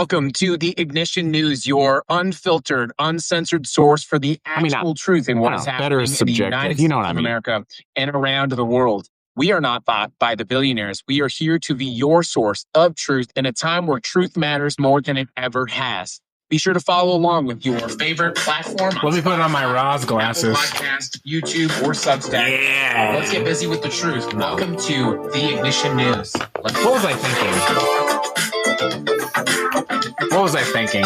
Welcome to the Ignition News, your unfiltered, uncensored source for the actual truth in what is happening in the United States of America and around the world. We are not bought by the billionaires. We are here to be your source of truth in a time where truth matters more than it ever has. Be sure to follow along with your favorite platform. Let me put on my Roz glasses. Podcast, YouTube, or Substack. Yeah. Let's get busy with the truth. Welcome to the Ignition News. What was I thinking? What was I thinking?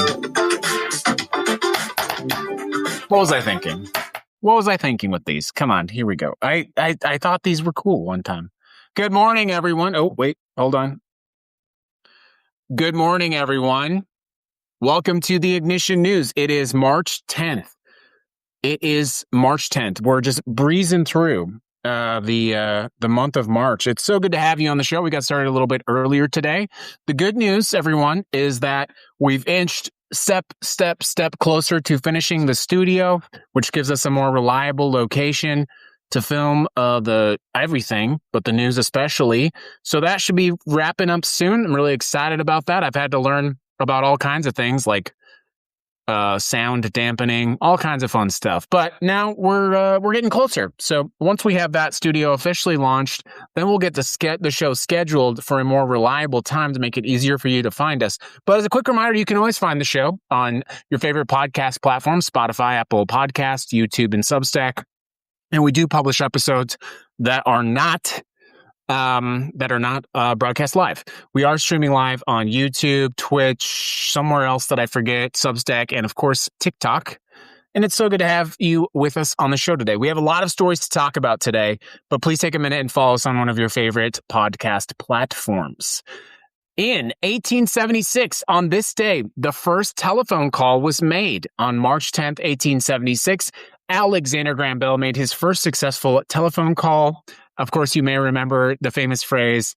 What was I thinking? What was I thinking with these? Come on, here we go. I thought these were cool one time. Good morning, everyone. Oh, wait, hold on. Good morning, everyone. Welcome to the Ignition News. It is March 10th. We're just breezing through the month of March. It's so good to have you on the show. We got started a little bit earlier today. The good news, everyone, is that we've inched step closer to finishing the studio, which gives us a more reliable location to film the everything, but the news especially. So that should be wrapping up soon. I'm really excited about that. I've had to learn about all kinds of things like sound dampening, all kinds of fun stuff. But now we're getting closer. So once we have that studio officially launched, then we'll get the show scheduled for a more reliable time to make it easier for you to find us. But as a quick reminder, you can always find the show on your favorite podcast platforms, Spotify, Apple Podcasts, YouTube, and Substack. And we do publish episodes that are not broadcast live. We are streaming live on YouTube, Twitch, somewhere else that I forget, Substack, and of course, TikTok. And it's so good to have you with us on the show today. We have a lot of stories to talk about today, but please take a minute and follow us on one of your favorite podcast platforms. In 1876, on this day, the first telephone call was made. On March 10th, 1876, Alexander Graham Bell made his first successful telephone call. Of course, you may remember the famous phrase,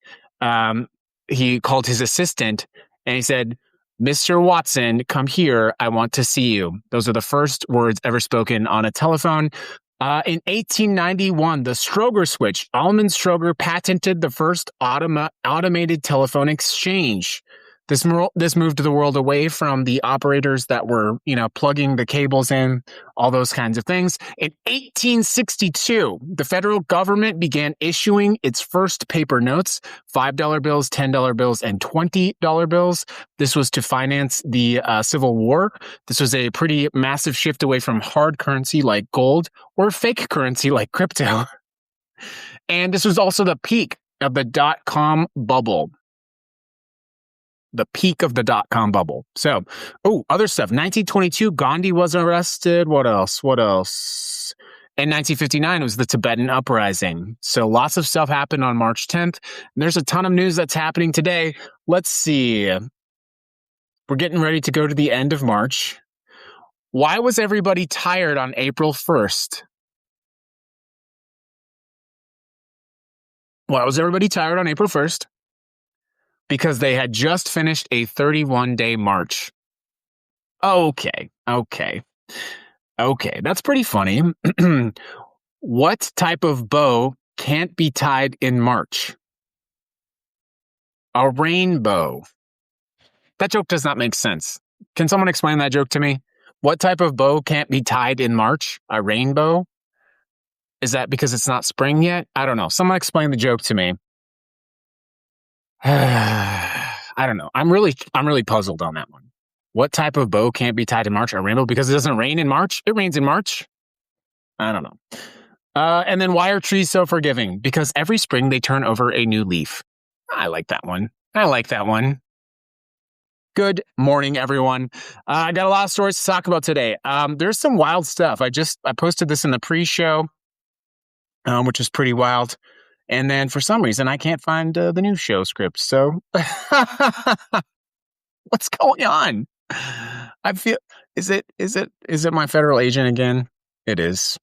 he called his assistant and he said, "Mr. Watson, come here. I want to see you." Those are the first words ever spoken on a telephone. In 1891, the Stroger switch, Almond Stroger patented the first automated telephone exchange. This moved the world away from the operators that were, plugging the cables in, all those kinds of things. In 1862, the federal government began issuing its first paper notes, $5 bills, $10 bills, and $20 bills. This was to finance the Civil War. This was a pretty massive shift away from hard currency like gold or fake currency like crypto. And this was also the peak of the dot-com bubble. The peak of the dot-com bubble. So, other stuff. 1922, Gandhi was arrested. What else? In 1959, it was the Tibetan Uprising. So lots of stuff happened on March 10th. There's a ton of news that's happening today. Let's see. We're getting ready to go to the end of March. Why was everybody tired on April 1st? Why was everybody tired on April 1st? Because they had just finished a 31-day march. Okay. That's pretty funny. What type of bow can't be tied in March? A rainbow. That joke does not make sense. Can someone explain that joke to me? What type of bow can't be tied in March? A rainbow? Is that because it's not spring yet? I don't know. Someone explain the joke to me. I don't know. I'm really puzzled on that one. What type of bow can't be tied in March? A rainbow? Because it doesn't rain in March? It rains in March? I don't know. And then why are trees so forgiving? Because every spring they turn over a new leaf. I like that one. Good morning, everyone. I got a lot of stories to talk about today. There's some wild stuff. I posted this in the pre-show, which is pretty wild. And then for some reason, I can't find the new show script. So what's going on? I feel, is it my federal agent again? It is.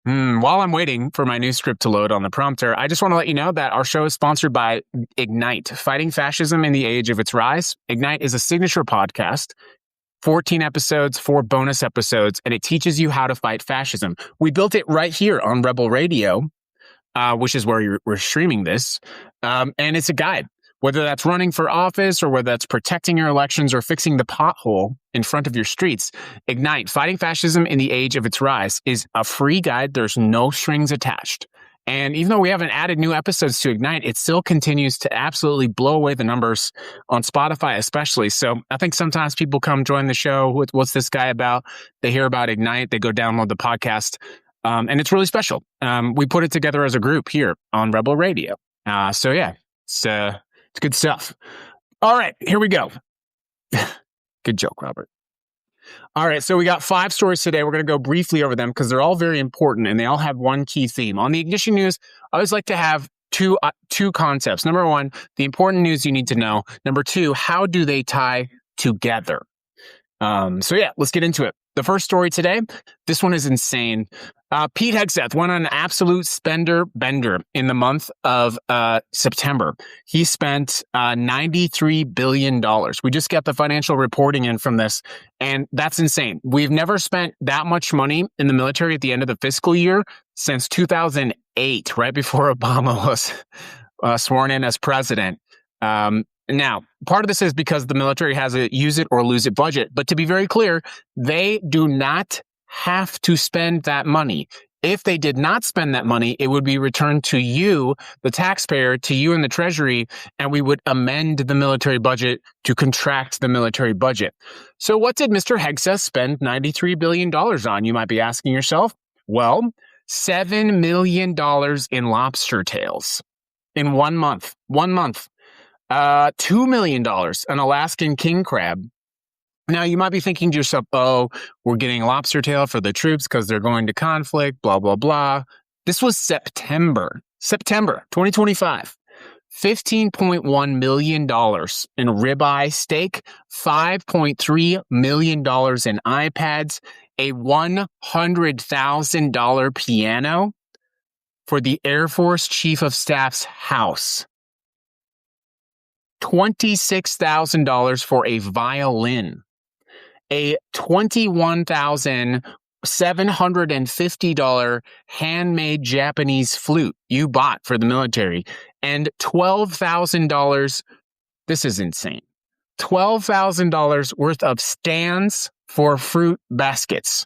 While I'm waiting for my new script to load on the prompter, I just want to let you know that our show is sponsored by Ignite, Fighting Fascism in the Age of Its Rise. Ignite is a signature podcast, 14 episodes, 4 bonus episodes, and it teaches you how to fight fascism. We built it right here on Rebel Radio, which is where we're streaming this. And it's a guide. Whether that's running for office or whether that's protecting your elections or fixing the pothole in front of your streets, Ignite, Fighting Fascism in the Age of Its Rise, is a free guide. There's no strings attached. And even though we haven't added new episodes to Ignite, it still continues to absolutely blow away the numbers on Spotify, especially. So I think sometimes people come join the show. What's this guy about? They hear about Ignite. They go download the podcast. And it's really special. We put it together as a group here on Rebel Radio. So yeah, it's good stuff. All right, here we go. Good joke, Robert. All right, so we got 5 stories today. We're going to go briefly over them because they're all very important and they all have one key theme. On the Ignition News, I always like to have two concepts. Number 1, the important news you need to know. Number 2, how do they tie together? So yeah, let's get into it. The first story today, this one is insane. Pete Hegseth went on an absolute spender bender in the month of September. He spent $93 billion. We just got the financial reporting in from this, and that's insane. We've never spent that much money in the military at the end of the fiscal year since 2008, right before Obama was sworn in as president. Now, part of this is because the military has a use it or lose it budget. But to be very clear, they do not have to spend that money. If they did not spend that money, it would be returned to you, the taxpayer, to you in the Treasury, and we would amend the military budget to contract the military budget. So what did Mr. Hegseth spend $93 billion on, you might be asking yourself? Well, $7 million in lobster tails in 1 month. 1 month. $2 million, an Alaskan king crab. Now, you might be thinking to yourself, oh, we're getting lobster tail for the troops because they're going to conflict, blah, blah, blah. This was September 2025. $15.1 million in ribeye steak, $5.3 million in iPads, a $100,000 piano for the Air Force Chief of Staff's house. $26,000 for a violin, a $21,750 handmade Japanese flute you bought for the military, and $12,000, this is insane, $12,000 worth of stands for fruit baskets,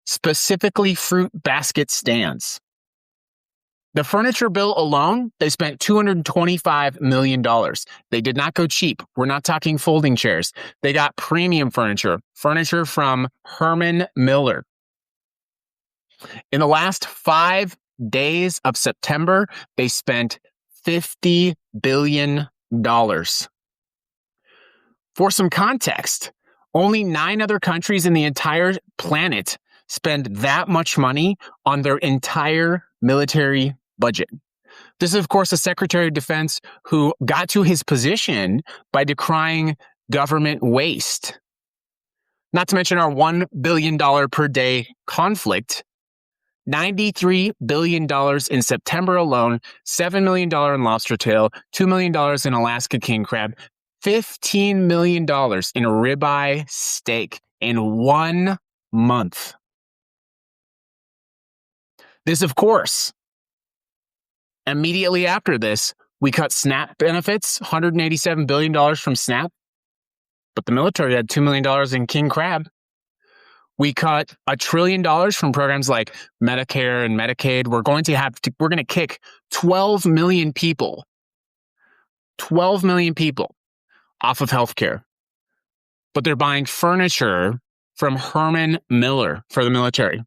specifically fruit basket stands. The furniture bill alone, they spent $225 million. They did not go cheap. We're not talking folding chairs. They got premium furniture from Herman Miller. In the last 5 days of September, they spent $50 billion. For some context, only 9 other countries in the entire planet spend that much money on their entire military budget. This is, of course, a Secretary of Defense who got to his position by decrying government waste. Not to mention our $1 billion per day conflict. $93 billion in September alone, $7 million in lobster tail, $2 million in Alaska king crab, $15 million in ribeye steak in 1 month. This, of course, immediately after this, we cut SNAP benefits, $187 billion from SNAP, but the military had $2 million in king crab. We cut $1 trillion from programs like Medicare and Medicaid. We're going to kick 12 million people off of healthcare. But they're buying furniture from Herman Miller for the military.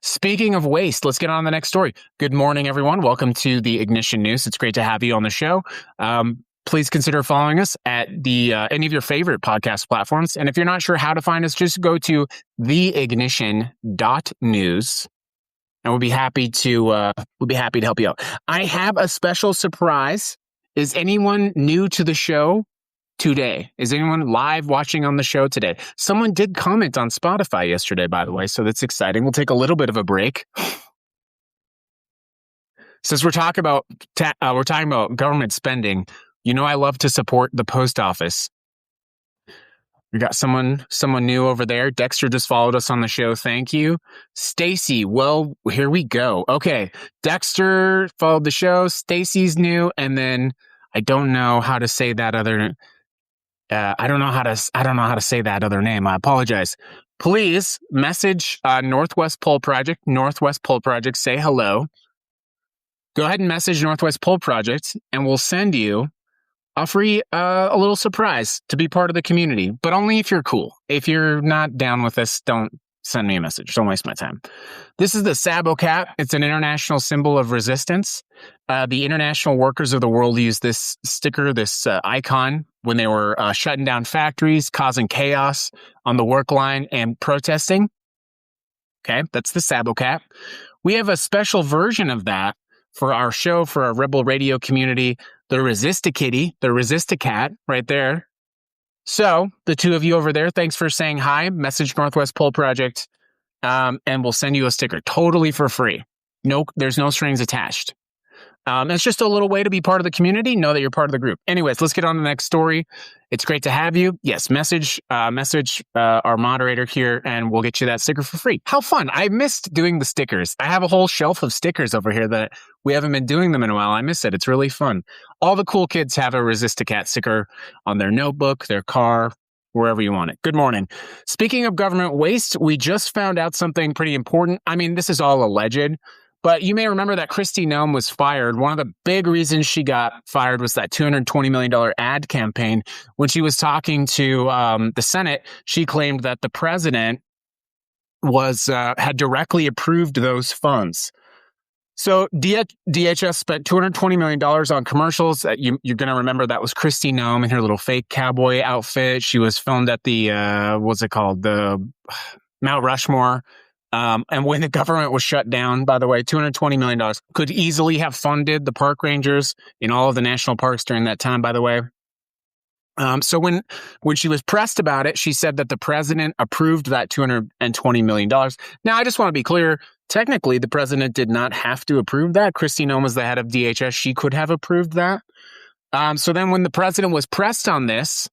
Speaking of waste, let's get on to the next story. Good morning, everyone. Welcome to the Ignition News. It's great to have you on the show. Please consider following us at any of your favorite podcast platforms. And if you're not sure how to find us, just go to theignition.news, and we'll be happy to help you out. I have a special surprise. Is anyone new to the show today? Is anyone live watching on the show today? Someone did comment on Spotify yesterday, by the way, so that's exciting. We'll take a little bit of a break. Since we're talking about government spending, you know I love to support the post office. We got someone new over there. Dexter just followed us on the show. Thank you. Stacy, well, here we go. Okay, Dexter followed the show. Stacy's new, and then I don't know how to say that other. I don't know how to say that other name. I apologize. Please message Northwest Pole Project. Northwest Pole Project. Say hello. Go ahead and message Northwest Pole Project, and we'll send you a free, a little surprise to be part of the community. But only if you're cool. If you're not down with this, don't send me a message. Don't waste my time. This is the Sabo cap. It's an international symbol of resistance. The international workers of the world used this sticker, this icon, when they were shutting down factories, causing chaos on the work line, and protesting. Okay, that's the Sabo cap. We have a special version of that for our show, for our Rebel Radio community, the Resist-A-Kitty, the Resist-A-Cat, right there. So, the two of you over there, thanks for saying hi. Message Northwest Pole Project, and we'll send you a sticker totally for free. No, there's no strings attached. It's just a little way to be part of the community. Know that you're part of the group. Anyways, let's get on to the next story. It's great to have you. Yes, message our moderator here, and we'll get you that sticker for free. How fun. I missed doing the stickers. I have a whole shelf of stickers over here that we haven't been doing them in a while. I miss it. It's really fun. All the cool kids have a Resist-A-Cat sticker on their notebook, their car, wherever you want it. Good morning. Speaking of government waste, we just found out something pretty important. I mean, this is all alleged, but you may remember that Kristi Noem was fired. One of the big reasons she got fired was that $220 million ad campaign. When she was talking to the Senate, she claimed that the president had directly approved those funds. So DHS spent $220 million on commercials. You're going to remember that was Kristi Noem in her little fake cowboy outfit. She was filmed at the, what's it called? The Mount Rushmore. And when the government was shut down, by the way, $220 million could easily have funded the park rangers in all of the national parks during that time, by the way. So when she was pressed about it, she said that the president approved that $220 million. Now, I just want to be clear. Technically, the president did not have to approve that. Kristi Noem was the head of DHS. She could have approved that. So then when the president was pressed on this,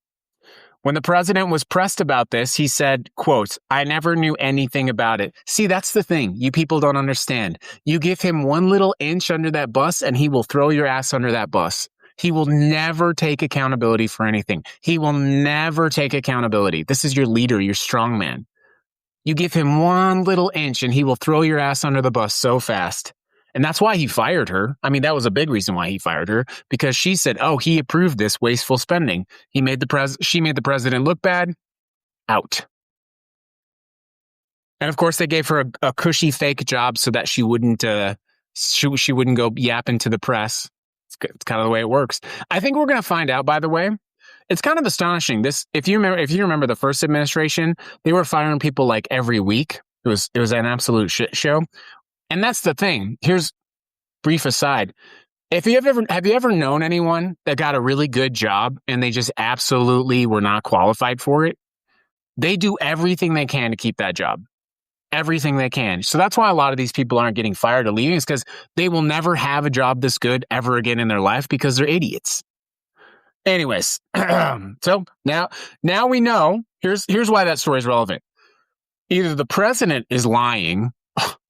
when the president was pressed about this, he said, quote, "I never knew anything about it." See, that's the thing. You people don't understand. You give him one little inch under that bus and he will throw your ass under that bus. He will never take accountability for anything. He will never take accountability. This is your leader, your strongman. You give him one little inch and he will throw your ass under the bus so fast. And that's why he fired her. I mean, that was a big reason why he fired her, because she said, oh, he approved this wasteful spending. She made the president look bad. Out. And of course, they gave her a cushy fake job so that she wouldn't she wouldn't go yapping to the press. It's kind of the way it works. I think we're going to find out, by the way. It's kind of astonishing. If you remember the first administration, they were firing people like every week. It was an absolute shit show. And that's the thing. Here's brief aside. Have you ever known anyone that got a really good job and they just absolutely were not qualified for it? They do everything they can to keep that job. Everything they can. So that's why a lot of these people aren't getting fired or leaving, is because they will never have a job this good ever again in their life because they're idiots. Anyways, so now we know. Here's why that story is relevant. Either the president is lying.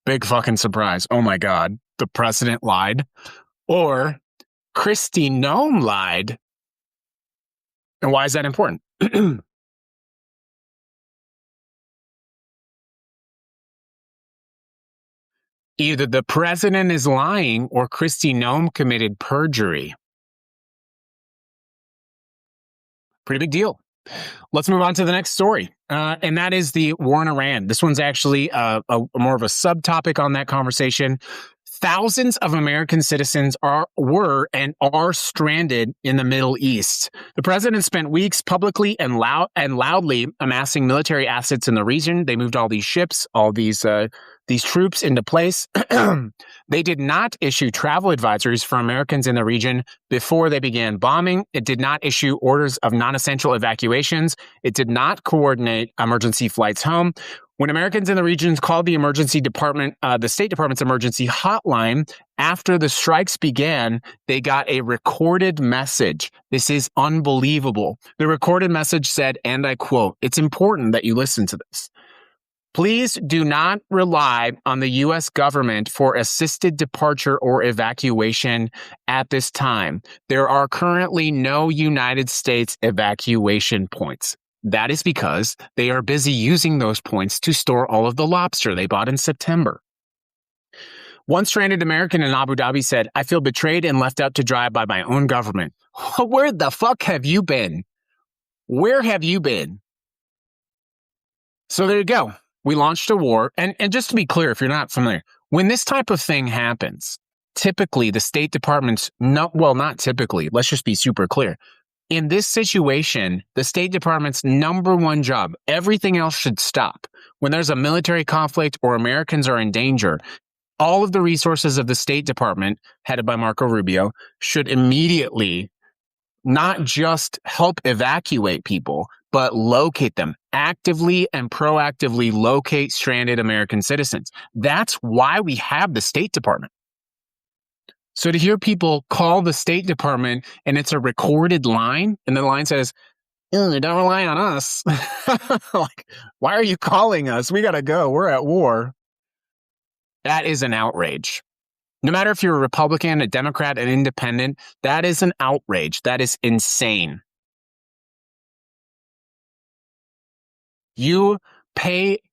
Big fucking surprise. Oh my God. The president lied. Or Kristi Noem lied. And why is that important? Either the president is lying or Kristi Noem committed perjury. Pretty big deal. Let's move on to the next story. And that is the war in Iran. This one's actually more of a subtopic on that conversation. Thousands of American citizens were and are stranded in the Middle East. The president spent weeks publicly and loudly amassing military assets in the region. They moved all these ships, all these troops into place. They did not issue travel advisories for Americans in the region before they began bombing. It did not issue orders of non-essential evacuations. It did not coordinate emergency flights home. When Americans in the regions called the emergency department, the State Department's emergency hotline, after the strikes began, they got a recorded message. This is unbelievable. The recorded message said, and I quote, "It's important that you listen to this. Please do not rely on the U.S. government for assisted departure or evacuation at this time. There are currently no United States evacuation points. That is because they are busy using those points to store all of the lobster they bought in September. One stranded American in Abu Dhabi said, "I feel betrayed and left out to dry by my own government." Where the fuck have you been? Where have you been? So there you go. We launched a war. And just to be clear, if you're not familiar, when this type of thing happens, typically the State Department's, not typically, let's just be super clear. In this situation, the State Department's number one job, everything else should stop. When there's a military conflict or Americans are in danger, all of the resources of the State Department, headed by Marco Rubio, should immediately not just help evacuate people, but locate them, actively and proactively locate stranded American citizens. That's why we have the State Department. So to hear people call the State Department and it's a recorded line, and the line says, "Don't rely on us." Like, why are you calling us? We got to go. We're at war. That is an outrage. No matter if you're a Republican, a Democrat, an independent, that is an outrage. That is insane.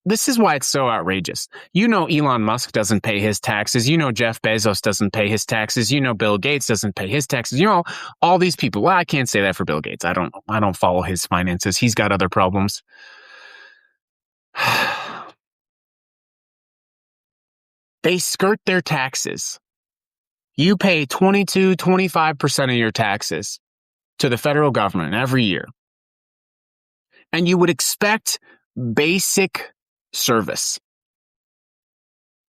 This is why it's so outrageous. You know Elon Musk doesn't pay his taxes. You know Jeff Bezos doesn't pay his taxes. You know Bill Gates doesn't pay his taxes. You know all these people. Well, I can't say that for Bill Gates. I don't follow his finances. He's got other problems. They skirt their taxes. You pay 25% of your taxes to the federal government every year. And you would expect basic service.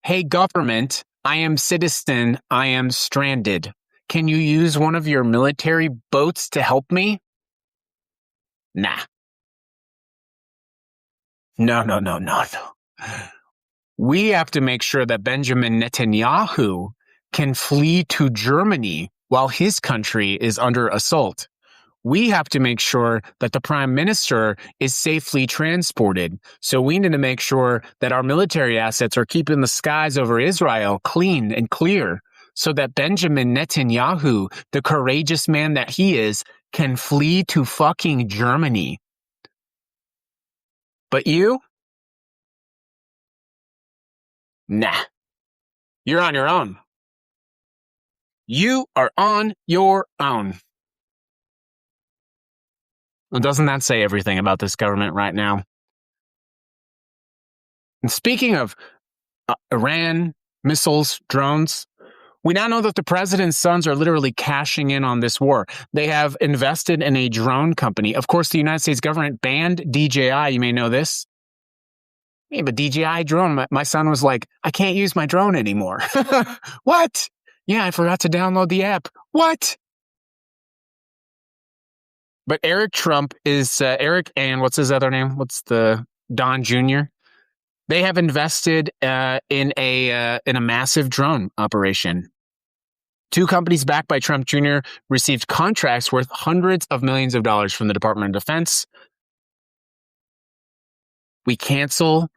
Hey, government, I am citizen. I am stranded. Can you use one of your military boats to help me? Nah. No. We have to make sure that Benjamin Netanyahu can flee to Germany while his country is under assault. We have to make sure that the prime minister is safely transported. So we need to make sure that our military assets are keeping the skies over Israel clean and clear so that Benjamin Netanyahu, the courageous man that he is, can flee to fucking Germany. But you? Nah. You're on your own. You are on your own. Well, doesn't that say everything about this government right now? And speaking of Iran, missiles, drones, we now know that the president's sons are literally cashing in on this war. They have invested in a drone company. Of course, the United States government banned DJI. You may know this. Yeah, but DJI drone, my son was like, "I can't use my drone anymore." What? Yeah, I forgot to download the app. What? But Eric Trump is Eric and what's his other name? What's the Don Jr.? They have invested in a massive drone operation. Two companies backed by Trump Jr. received contracts worth hundreds of millions of dollars from the Department of Defense. We cancel.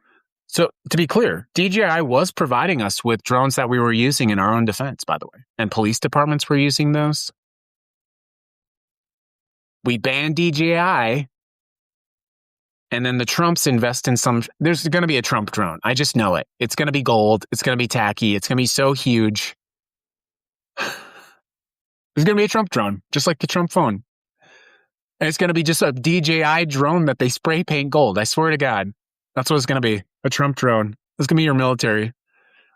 So to be clear, DJI was providing us with drones that we were using in our own defense, by the way, and police departments were using those. We banned DJI, and then the Trumps invest in some. There's going to be a Trump drone. I just know it. It's going to be gold. It's going to be tacky. It's going to be so huge. There's going to be a Trump drone, just like the Trump phone. And it's going to be just a DJI drone that they spray paint gold. I swear to God. That's what it's going to be. A Trump drone. It's going to be your military.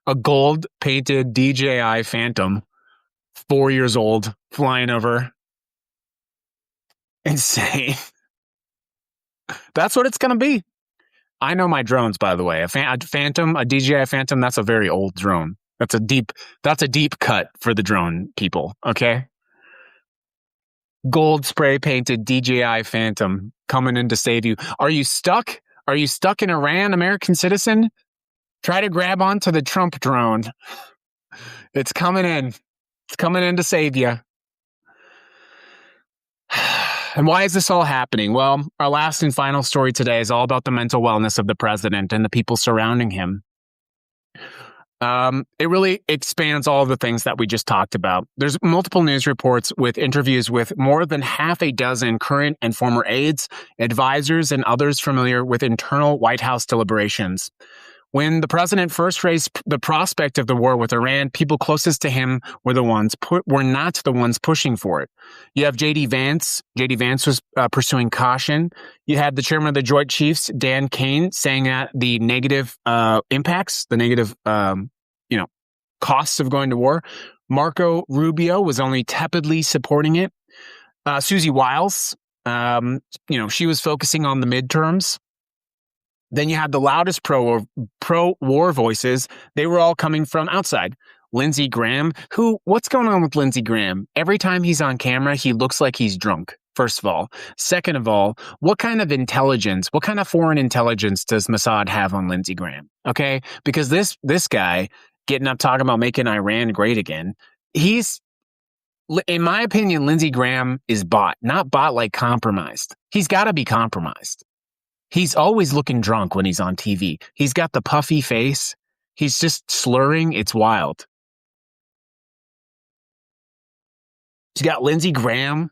A gold painted DJI Phantom, 4 years old, flying over. Insane. That's what it's going to be. I know my drones, by the way. A Phantom, a DJI Phantom, that's a very old drone. That's a deep cut for the drone people, okay? Gold spray painted DJI Phantom coming in to save you. Are you stuck? Are you stuck in Iran, American citizen? Try to grab onto the Trump drone. It's coming in. It's coming in to save you. And why is this all happening? Well, our last and final story today is all about the mental wellness of the president and the people surrounding him. It really expands all of the things that we just talked about. There's multiple news reports with interviews with more than half a dozen current and former aides, advisors, and others familiar with internal White House deliberations. When the president first raised the prospect of the war with Iran, people closest to him were not the ones pushing for it. You have J.D. Vance. J.D. Vance was pursuing caution. You had the chairman of the Joint Chiefs, Dan Kane, saying that the negative impacts, the negative costs of going to war. Marco Rubio was only tepidly supporting it. Susie Wiles, she was focusing on the midterms. Then you had the loudest pro-war voices. They were all coming from outside. Lindsey Graham, what's going on with Lindsey Graham? Every time he's on camera, he looks like he's drunk, first of all. Second of all, what kind of intelligence, what kind of foreign intelligence does Mossad have on Lindsey Graham? Okay? Because this guy getting up talking about making Iran great again, in my opinion, Lindsey Graham is bought, not bought like compromised. He's got to be compromised. He's always looking drunk when he's on TV. He's got the puffy face. He's just slurring. It's wild. You got Lindsey Graham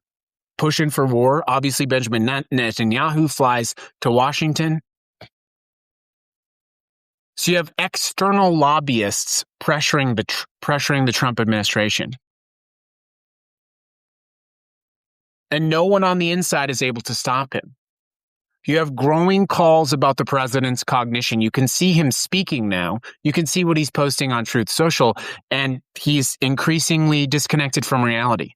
pushing for war. Obviously, Benjamin Netanyahu flies to Washington. So you have external lobbyists pressuring the Trump administration. And no one on the inside is able to stop him. You have growing calls about the president's cognition. You can see him speaking now. You can see what he's posting on Truth Social, and he's increasingly disconnected from reality.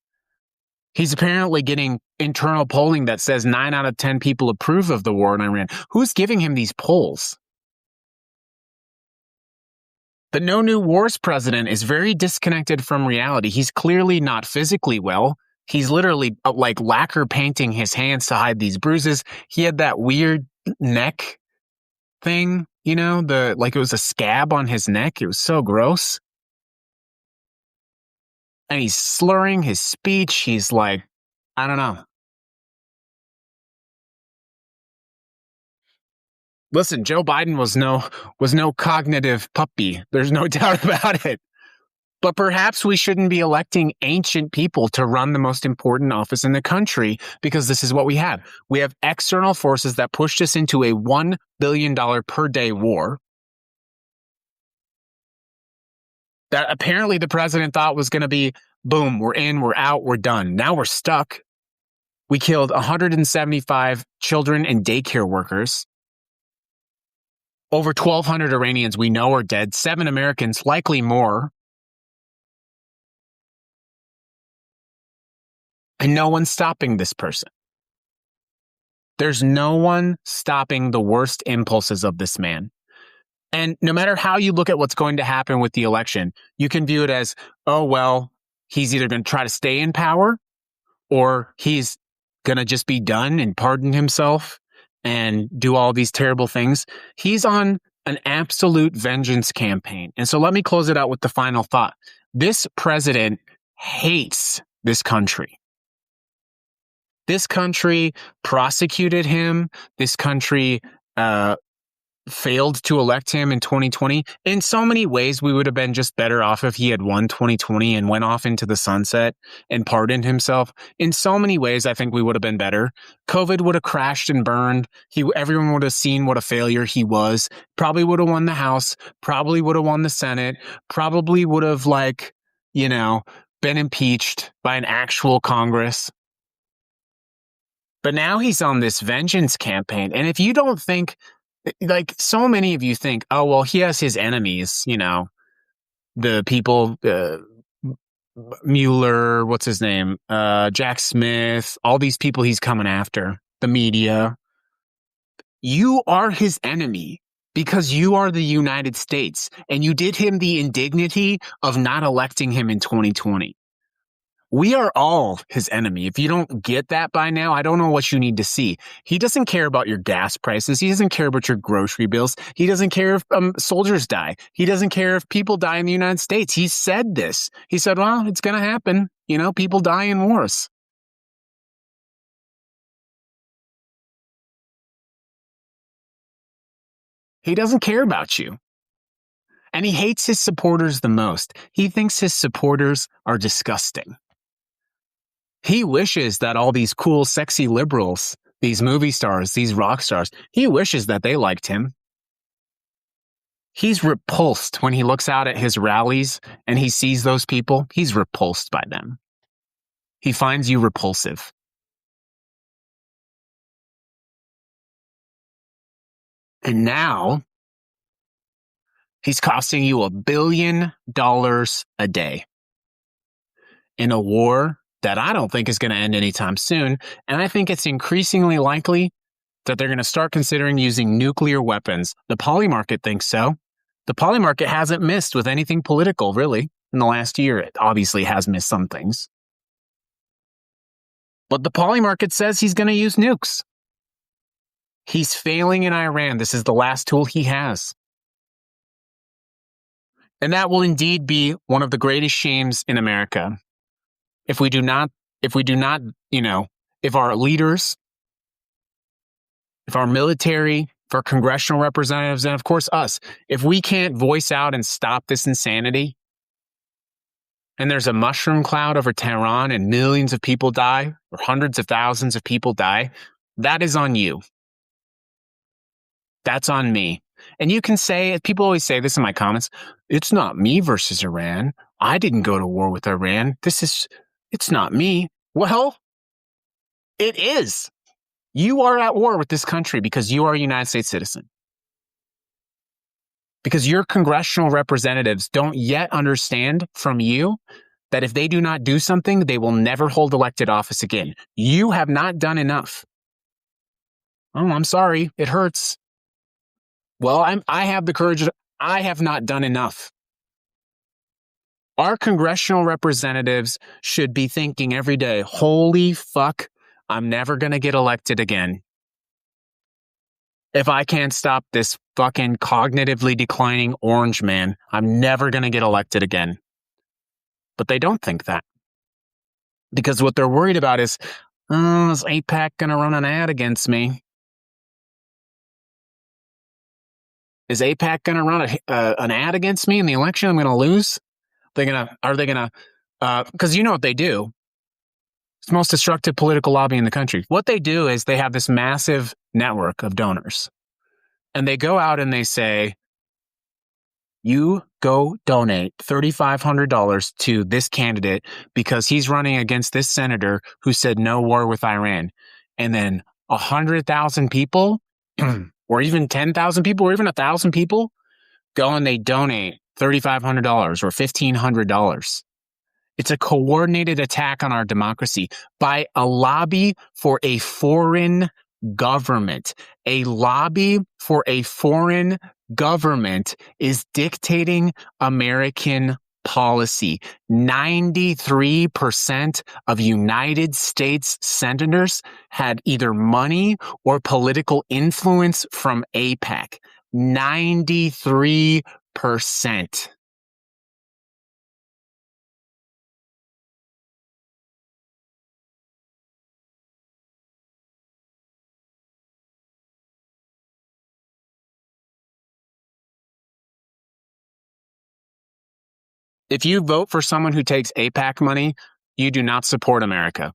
He's apparently getting internal polling that says 9 out of 10 people approve of the war in Iran. Who's giving him these polls? The No New Wars president is very disconnected from reality. He's clearly not physically well. He's literally like lacquer painting his hands to hide these bruises. He had that weird neck thing, it was a scab on his neck. It was so gross. And he's slurring his speech. He's like, I don't know. Listen, Joe Biden was no cognitive puppy. There's no doubt about it. But perhaps we shouldn't be electing ancient people to run the most important office in the country, because this is what we have. We have external forces that pushed us into a $1 billion per day war that apparently the president thought was going to be, boom, we're in, we're out, we're done. Now we're stuck. We killed 175 children and daycare workers. Over 1,200 Iranians we know are dead, 7 Americans, likely more. And no one's stopping this person. There's no one stopping the worst impulses of this man. And no matter how you look at what's going to happen with the election, you can view it as, oh, well, he's either going to try to stay in power, or he's going to just be done and pardon himself and do all these terrible things. He's on an absolute vengeance campaign. And so let me close it out with the final thought. This president hates this country. This country prosecuted him. This country failed to elect him in 2020. In so many ways, we would have been just better off if he had won 2020 and went off into the sunset and pardoned himself. In so many ways, I think we would have been better. COVID would have crashed and burned. Everyone would have seen what a failure he was. Probably would have won the House. Probably would have won the Senate. Probably would have, been impeached by an actual Congress. But now he's on this vengeance campaign. And if you don't think, so many of you think, oh, well, he has his enemies, the people, Mueller, what's his name? Jack Smith, all these people he's coming after, the media. You are his enemy because you are the United States, and you did him the indignity of not electing him in 2020. We are all his enemy. If you don't get that by now, I don't know what you need to see. He doesn't care about your gas prices. He doesn't care about your grocery bills. He doesn't care if soldiers die. He doesn't care if people die in the United States. He said this. He said, well, it's going to happen. People die in wars. He doesn't care about you. And he hates his supporters the most. He thinks his supporters are disgusting. He wishes that all these cool, sexy liberals, these movie stars, these rock stars, he wishes that they liked him. He's repulsed when he looks out at his rallies and he sees those people. He's repulsed by them. He finds you repulsive. And now he's costing you $1 billion a day in a war that I don't think is going to end anytime soon. And I think it's increasingly likely that they're going to start considering using nuclear weapons. The poly market thinks so. The poly market hasn't missed with anything political, really, in the last year. It obviously has missed some things. But the poly market says he's going to use nukes. He's failing in Iran. This is the last tool he has. And that will indeed be one of the greatest shames in America. If our leaders, if our military, if our congressional representatives, and of course us, if we can't voice out and stop this insanity, and there's a mushroom cloud over Tehran and millions of people die, or hundreds of thousands of people die, that is on you. That's on me. And you can say, people always say this in my comments, it's not me versus Iran. I didn't go to war with Iran. It's not me. Well, it is. You are at war with this country because you are a United States citizen. Because your congressional representatives don't yet understand from you that if they do not do something, they will never hold elected office again. You have not done enough. Oh, I'm sorry. It hurts. Well, I have the courage. I have not done enough. Our congressional representatives should be thinking every day, holy fuck, I'm never going to get elected again. If I can't stop this fucking cognitively declining orange man, I'm never going to get elected again. But they don't think that. Because what they're worried about is, is AIPAC going to run an ad against me? Is AIPAC going to run an ad against me in the election? I'm going to lose? Are they going to, because you know what they do. It's the most destructive political lobby in the country. What they do is they have this massive network of donors. And they go out and they say, you go donate $3,500 to this candidate because he's running against this senator who said no war with Iran. And then 100,000 people, or even 10,000 people, or even 1,000 people go and they donate $3,500 or $1,500. It's a coordinated attack on our democracy by a lobby for a foreign government. A lobby for a foreign government is dictating American policy. 93% of United States senators had either money or political influence from AIPAC. 93%. If you vote for someone who takes AIPAC money, you do not support America.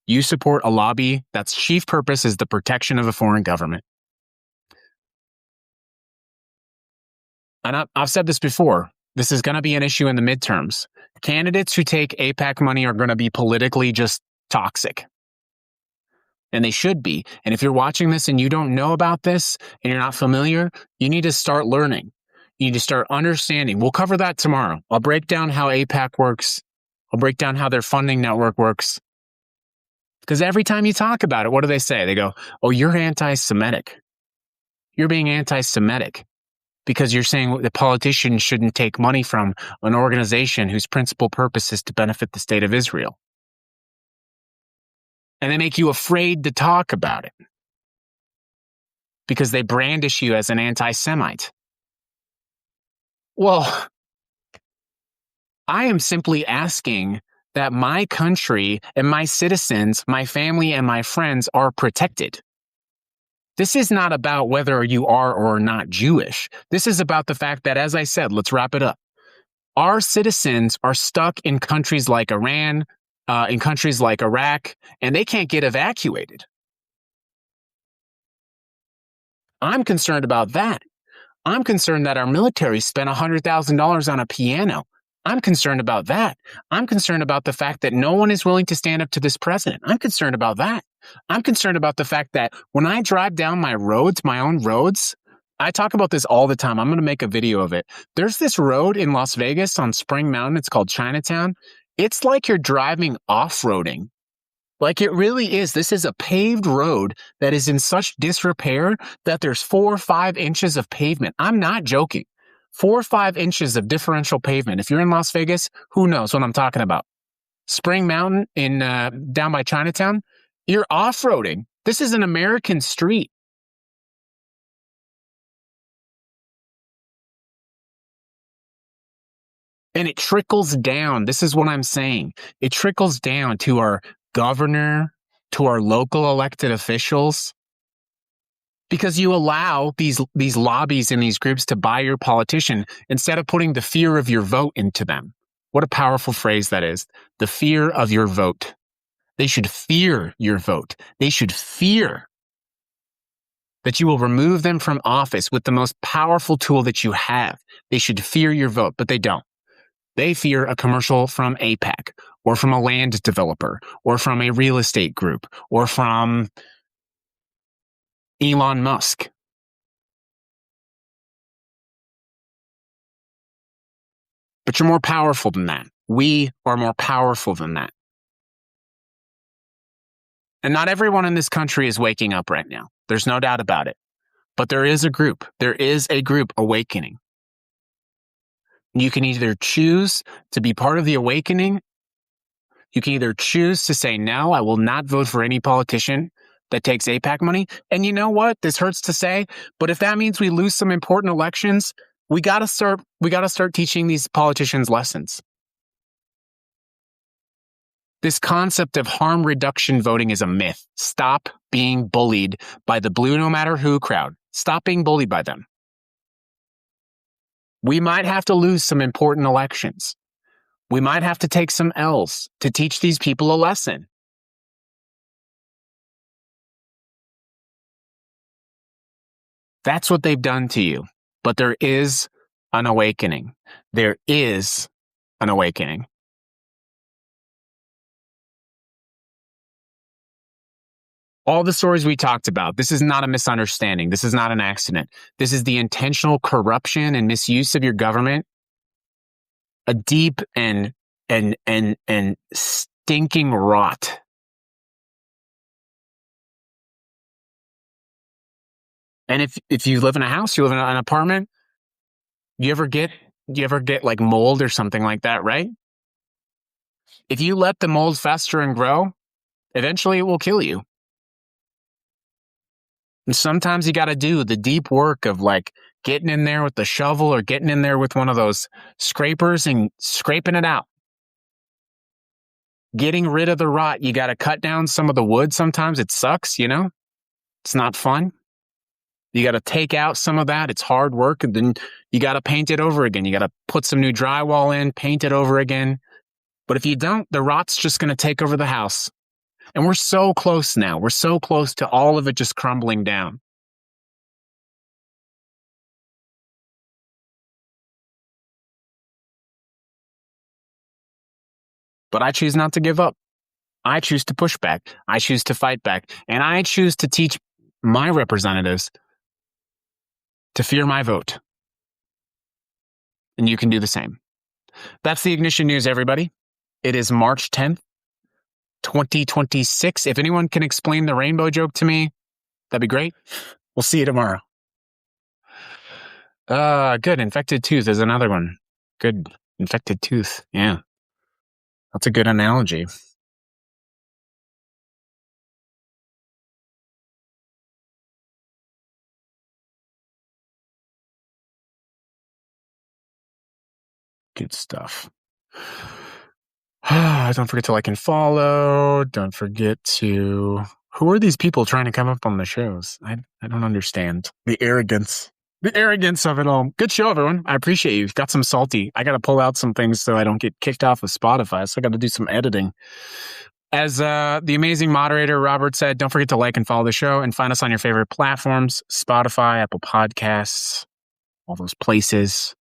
You support a lobby that's chief purpose is the protection of a foreign government. And I've said this before. This is going to be an issue in the midterms. Candidates who take AIPAC money are going to be politically just toxic. And they should be. And if you're watching this and you don't know about this and you're not familiar, you need to start learning. You need to start understanding. We'll cover that tomorrow. I'll break down how AIPAC works. I'll break down how their funding network works. Because every time you talk about it, what do they say? They go, oh, you're anti-Semitic. You're being anti-Semitic because you're saying the politicians shouldn't take money from an organization whose principal purpose is to benefit the state of Israel. And they make you afraid to talk about it because they brandish you as an anti-Semite. Well, I am simply asking that my country and my citizens, my family and my friends are protected. This is not about whether you are or not Jewish. This is about the fact that, as I said, let's wrap it up. Our citizens are stuck in countries like Iran, in countries like Iraq, and they can't get evacuated. I'm concerned about that. I'm concerned that our military spent $100,000 on a piano. I'm concerned about that. I'm concerned about the fact that no one is willing to stand up to this president. I'm concerned about that. I'm concerned about the fact that when I drive down my roads, my own roads, I talk about this all the time. I'm going to make a video of it. There's this road in Las Vegas on Spring Mountain. It's called Chinatown. It's like you're driving off-roading. Like it really is. This is a paved road that is in such disrepair that there's 4 or 5 inches of pavement. I'm not joking. 4 or 5 inches of differential pavement. If you're in Las Vegas, who knows what I'm talking about? Spring Mountain in down by Chinatown, you're off-roading. This is an American street. And it trickles down. This is what I'm saying. It trickles down to our governor, to our local elected officials, because you allow these lobbies and these groups to buy your politician instead of putting the fear of your vote into them. What a powerful phrase that is. The fear of your vote. They should fear your vote. They should fear that you will remove them from office with the most powerful tool that you have. They should fear your vote, but they don't. They fear a commercial from AIPAC, or from a land developer, or from a real estate group, or from Elon Musk. But you're more powerful than that. We are more powerful than that. And not everyone in this country is waking up right now. There's no doubt about it. But there is a group. There is a group awakening. You can either choose to be part of the awakening. You can either choose to say, no, I will not vote for any politician that takes AIPAC money. And you know what? This hurts to say, but if that means we lose some important elections, we got to start teaching these politicians lessons. This concept of harm reduction voting is a myth. Stop being bullied by the blue no matter who crowd. Stop being bullied by them. We might have to lose some important elections. We might have to take some L's to teach these people a lesson. That's what they've done to you. But there is an awakening. There is an awakening. All the stories we talked about, this is not a misunderstanding. This is not an accident. This is the intentional corruption and misuse of your government. A deep and stinking rot. And if you live in a house, you live in an apartment, you ever get like mold or something like that, right? If you let the mold fester and grow, eventually it will kill you. And sometimes you got to do the deep work of like getting in there with the shovel or getting in there with one of those scrapers and scraping it out. Getting rid of the rot. You got to cut down some of the wood. Sometimes it sucks, you know? It's not fun. You got to take out some of that. It's hard work. And then you got to paint it over again. You got to put some new drywall in, paint it over again. But if you don't, the rot's just going to take over the house. And we're so close now. We're so close to all of it just crumbling down. But I choose not to give up. I choose to push back. I choose to fight back. And I choose to teach my representatives to fear my vote. And you can do the same. That's the Ignition News, everybody. It is March 10th, 2026. If anyone can explain the rainbow joke to me, that'd be great. We'll see you tomorrow. Good. Infected tooth is another one. Good. Infected tooth. Yeah. That's a good analogy. Good stuff. Don't forget to like and follow. Don't forget to Who are these people trying to come up on the shows? I don't understand. The arrogance of it all. Good show, everyone. I appreciate you. Got some salty. I got to pull out some things so I don't get kicked off of Spotify. So I got to do some editing. As the amazing moderator Robert said, don't forget to like and follow the show and find us on your favorite platforms, Spotify, Apple Podcasts, all those places.